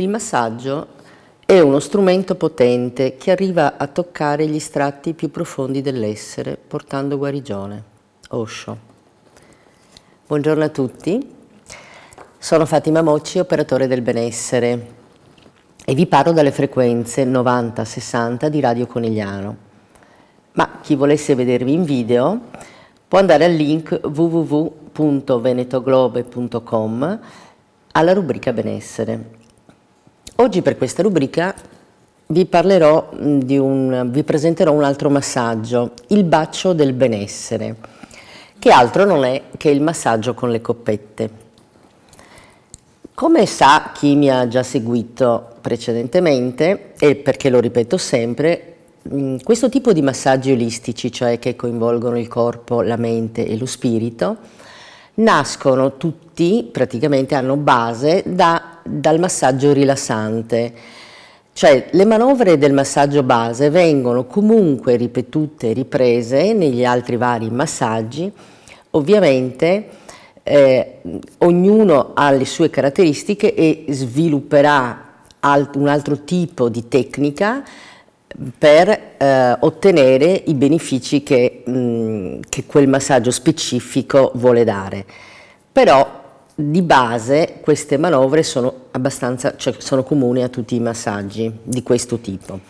Il massaggio è uno strumento potente che arriva a toccare gli strati più profondi dell'essere, portando guarigione. Osho. Buongiorno a tutti, sono Fatima Mocci, operatore del benessere, e vi parlo dalle frequenze 90-60 di Radio Conigliano. Ma chi volesse vedervi in video può andare al link www.venetoglobe.com alla rubrica benessere. Oggi per questa rubrica vi presenterò un altro massaggio, il bacio del benessere, che altro non è che il massaggio con le coppette. Come sa chi mi ha già seguito precedentemente, e perché lo ripeto sempre, questo tipo di massaggi olistici, cioè che coinvolgono il corpo, la mente e lo spirito, nascono tutti, praticamente hanno base dal massaggio rilassante. Cioè le manovre del massaggio base vengono comunque ripetute e riprese negli altri vari massaggi. Ovviamente ognuno ha le sue caratteristiche e svilupperà un altro tipo di tecnica per ottenere i benefici che quel massaggio specifico vuole dare. Però di base queste manovre sono sono comuni a tutti i massaggi di questo tipo.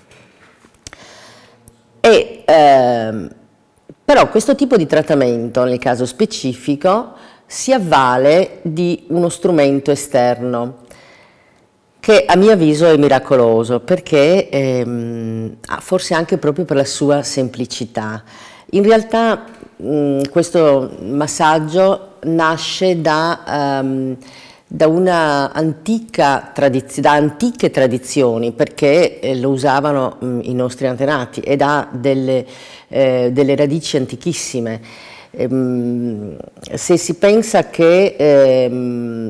Però questo tipo di trattamento, nel caso specifico, si avvale di uno strumento esterno che a mio avviso è miracoloso, perché forse anche proprio per la sua semplicità. In realtà questo massaggio nasce da antiche tradizioni, perché lo usavano i nostri antenati ed ha delle radici antichissime. Se si pensa che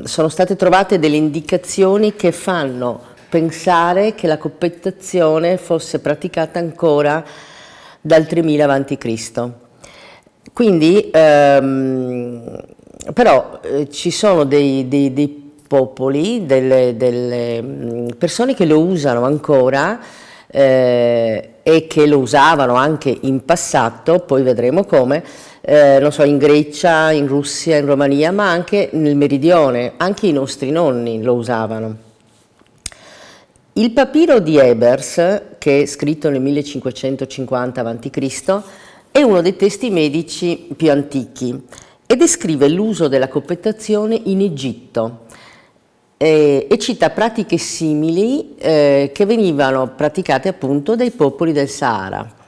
sono state trovate delle indicazioni che fanno pensare che la coppettazione fosse praticata ancora dal 3000 a.C. Quindi però ci sono dei popoli, delle persone che lo usano ancora e che lo usavano anche in passato, poi vedremo come, non so, in Grecia, in Russia, in Romania, ma anche nel meridione, anche i nostri nonni lo usavano. Il papiro di Ebers, che è scritto nel 1550 a.C., è uno dei testi medici più antichi e descrive l'uso della coppettazione in Egitto e cita pratiche simili che venivano praticate appunto dai popoli del Sahara.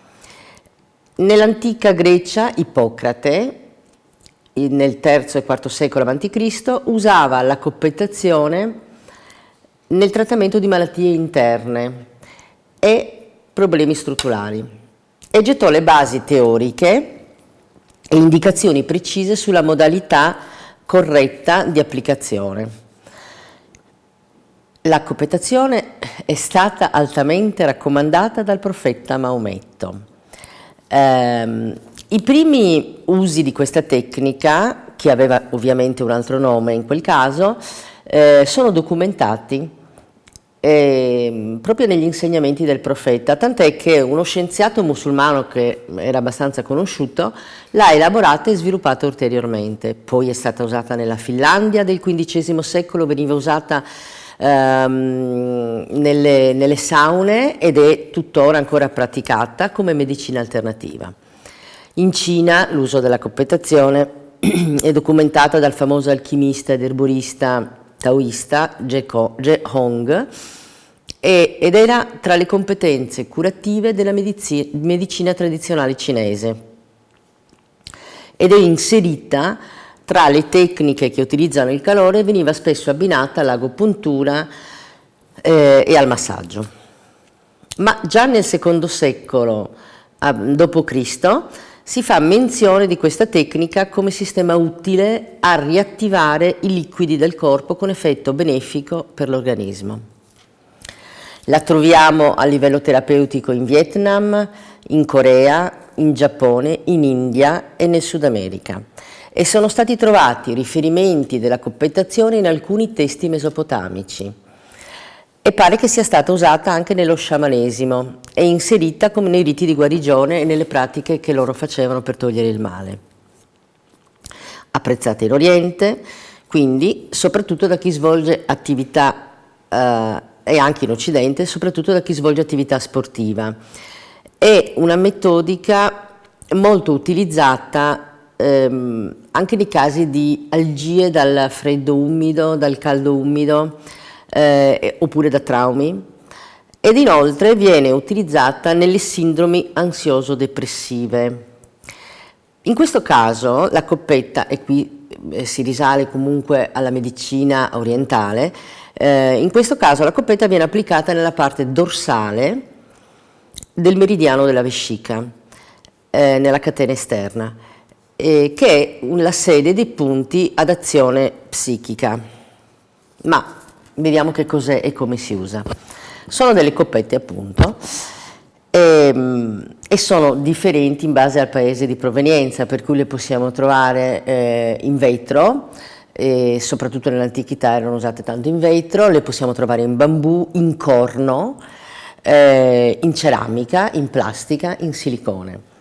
Nell'antica Grecia Ippocrate, nel III e IV secolo a.C., usava la coppettazione nel trattamento di malattie interne e problemi strutturali e gettò le basi teoriche e indicazioni precise sulla modalità corretta di applicazione. La coppettazione è stata altamente raccomandata dal profeta Maometto. I primi usi di questa tecnica, che aveva ovviamente un altro nome in quel caso, sono documentati proprio negli insegnamenti del profeta, tant'è che uno scienziato musulmano che era abbastanza conosciuto l'ha elaborata e sviluppata ulteriormente. Poi è stata usata nella Finlandia del XV secolo, veniva usata nelle saune ed è tuttora ancora praticata come medicina alternativa. In Cina l'uso della coppettazione è documentata dal famoso alchimista ed erborista taoista Ge Hong ed era tra le competenze curative della medicina tradizionale cinese ed è inserita tra le tecniche che utilizzano il calore, veniva spesso abbinata all'agopuntura e al massaggio. Ma già nel II secolo d.C. si fa menzione di questa tecnica come sistema utile a riattivare i liquidi del corpo con effetto benefico per l'organismo. La troviamo a livello terapeutico in Vietnam, in Corea, in Giappone, in India e nel Sud America. E sono stati trovati riferimenti della coppettazione in alcuni testi mesopotamici. e pare che sia stata usata anche nello sciamanesimo e inserita come nei riti di guarigione e nelle pratiche che loro facevano per togliere il male. Apprezzata in Oriente, quindi, soprattutto da chi svolge attività, e anche in Occidente, soprattutto da chi svolge attività sportiva. È una metodica molto utilizzata anche nei casi di algie dal freddo umido, dal caldo umido, oppure da traumi, ed inoltre viene utilizzata nelle sindromi ansioso-depressive. In questo caso la coppetta, e qui si risale comunque alla medicina orientale, in questo caso la coppetta viene applicata nella parte dorsale del meridiano della vescica, nella catena esterna, che è la sede dei punti ad azione psichica. Ma vediamo che cos'è e come si usa. Sono delle coppette, appunto, e sono differenti in base al paese di provenienza, per cui le possiamo trovare in vetro, e soprattutto nell'antichità erano usate tanto in vetro, le possiamo trovare in bambù, in corno, in ceramica, in plastica, in silicone.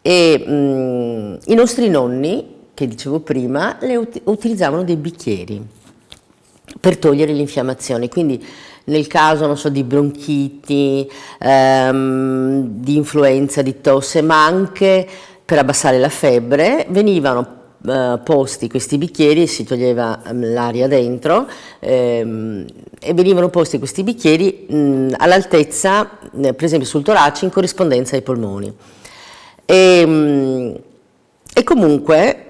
E i nostri nonni, che dicevo prima, utilizzavano dei bicchieri per togliere l'infiammazione, quindi nel caso, non so, di bronchiti, di influenza, di tosse, ma anche per abbassare la febbre, venivano posti questi bicchieri e si toglieva l'aria dentro, e venivano posti questi bicchieri all'altezza, per esempio sul torace, in corrispondenza ai polmoni. E comunque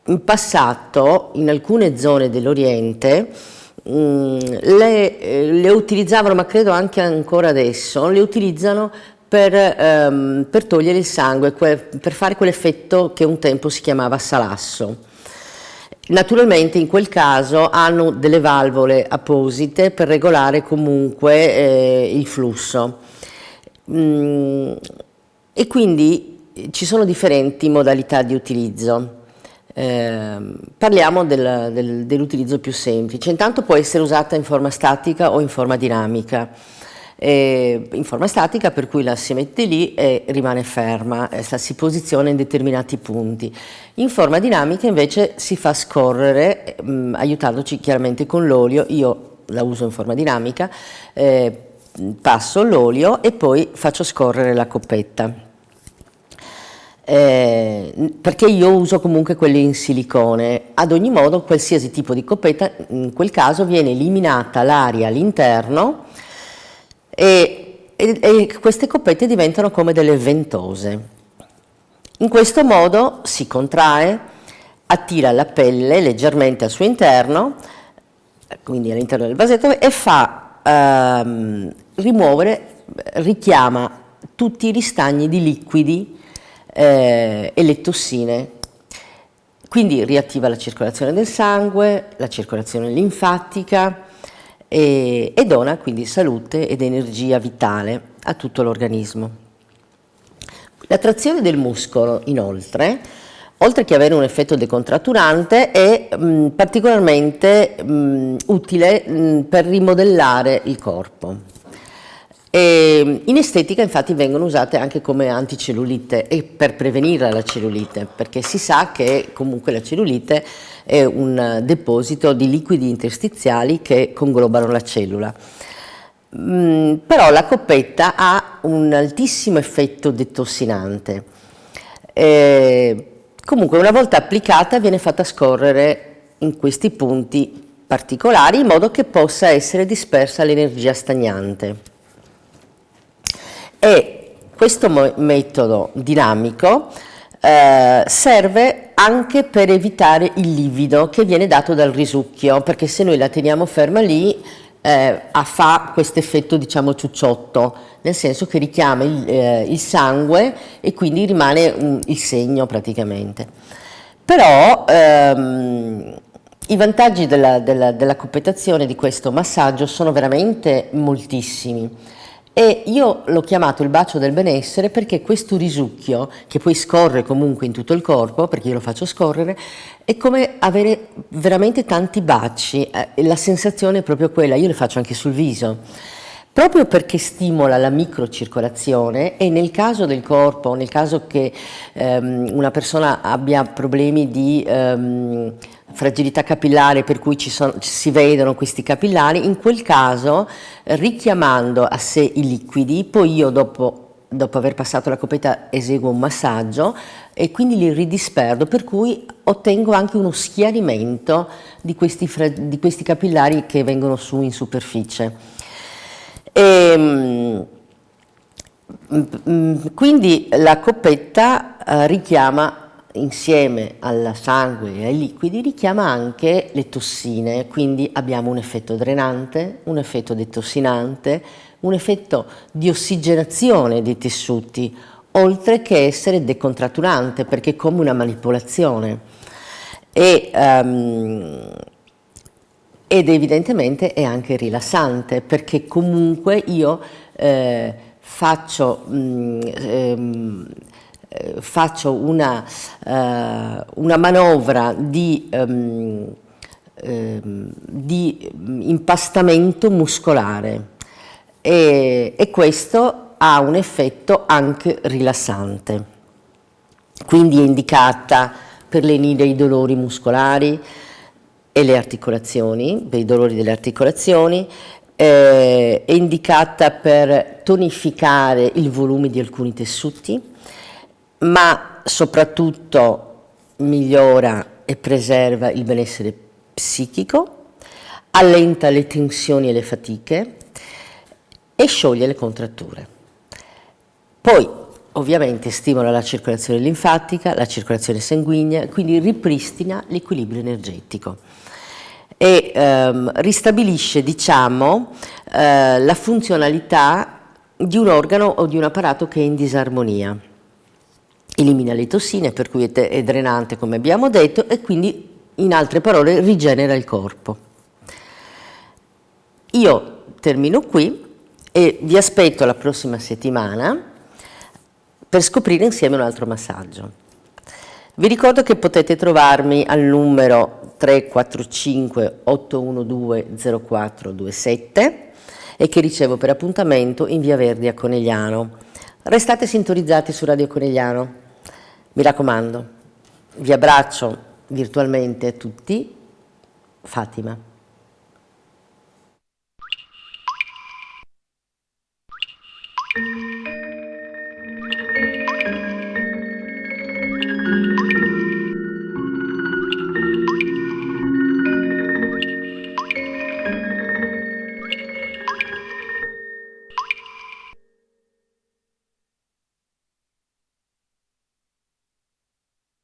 in passato in alcune zone dell'Oriente le utilizzavano, ma credo anche ancora adesso, le utilizzano per togliere il sangue, per fare quell'effetto che un tempo si chiamava salasso. Naturalmente in quel caso hanno delle valvole apposite per regolare comunque il flusso. E quindi ci sono differenti modalità di utilizzo. Parliamo dell'utilizzo più semplice. Intanto può essere usata in forma statica o in forma dinamica. In forma statica, per cui la si mette lì e rimane ferma, si posiziona in determinati punti. In forma dinamica invece si fa scorrere, aiutandoci chiaramente con l'olio. Io la uso in forma dinamica, passo l'olio e poi faccio scorrere la coppetta. Perché io uso comunque quelle in silicone. Ad ogni modo, qualsiasi tipo di coppetta, in quel caso viene eliminata l'aria all'interno e queste coppette diventano come delle ventose. In questo modo si contrae, attira la pelle leggermente al suo interno, quindi all'interno del vasetto, e fa rimuovere, richiama tutti i ristagni di liquidi e le tossine, quindi riattiva la circolazione del sangue, la circolazione linfatica e dona quindi salute ed energia vitale a tutto l'organismo. La trazione del muscolo, inoltre, oltre che avere un effetto decontratturante, è particolarmente utile per rimodellare il corpo. In estetica infatti vengono usate anche come anticellulite e per prevenire la cellulite, perché si sa che comunque la cellulite è un deposito di liquidi interstiziali che conglobano la cellula. Però la coppetta ha un altissimo effetto detossinante. Comunque una volta applicata viene fatta scorrere in questi punti particolari in modo che possa essere dispersa l'energia stagnante. E questo metodo dinamico serve anche per evitare il livido che viene dato dal risucchio, perché se noi la teniamo ferma lì fa questo effetto, diciamo, ciucciotto, nel senso che richiama il sangue e quindi rimane il segno praticamente. Però i vantaggi della coppettazione di questo massaggio sono veramente moltissimi. E io l'ho chiamato il bacio del benessere perché questo risucchio, che poi scorre comunque in tutto il corpo, perché io lo faccio scorrere, è come avere veramente tanti baci, la sensazione è proprio quella, io le faccio anche sul viso, proprio perché stimola la microcircolazione e nel caso del corpo, nel caso che una persona abbia problemi di fragilità capillare per cui si vedono questi capillari, in quel caso richiamando a sé i liquidi, poi io dopo aver passato la coppetta eseguo un massaggio e quindi li ridisperdo, per cui ottengo anche uno schiarimento di questi capillari che vengono su in superficie. Quindi la coppetta richiama, insieme al sangue e ai liquidi, richiama anche le tossine, quindi abbiamo un effetto drenante, un effetto detossinante, un effetto di ossigenazione dei tessuti, oltre che essere decontratturante, perché è come una manipolazione. Ed evidentemente è anche rilassante, perché comunque io faccio una manovra di impastamento muscolare e questo ha un effetto anche rilassante. Quindi è indicata per lenire i dolori muscolari e le articolazioni, per i dolori delle articolazioni, è indicata per tonificare il volume di alcuni tessuti, ma soprattutto migliora e preserva il benessere psichico, allenta le tensioni e le fatiche e scioglie le contratture. Poi ovviamente stimola la circolazione linfatica, la circolazione sanguigna, quindi ripristina l'equilibrio energetico e ristabilisce, diciamo, la funzionalità di un organo o di un apparato che è in disarmonia. Elimina le tossine, per cui è drenante, come abbiamo detto, e quindi, in altre parole, rigenera il corpo. Io termino qui e vi aspetto la prossima settimana per scoprire insieme un altro massaggio. Vi ricordo che potete trovarmi al numero 345 812 0427 e che ricevo per appuntamento in Via Verdi a Conegliano. Restate sintonizzati su Radio Conegliano. Mi raccomando, vi abbraccio virtualmente a tutti. Fatima.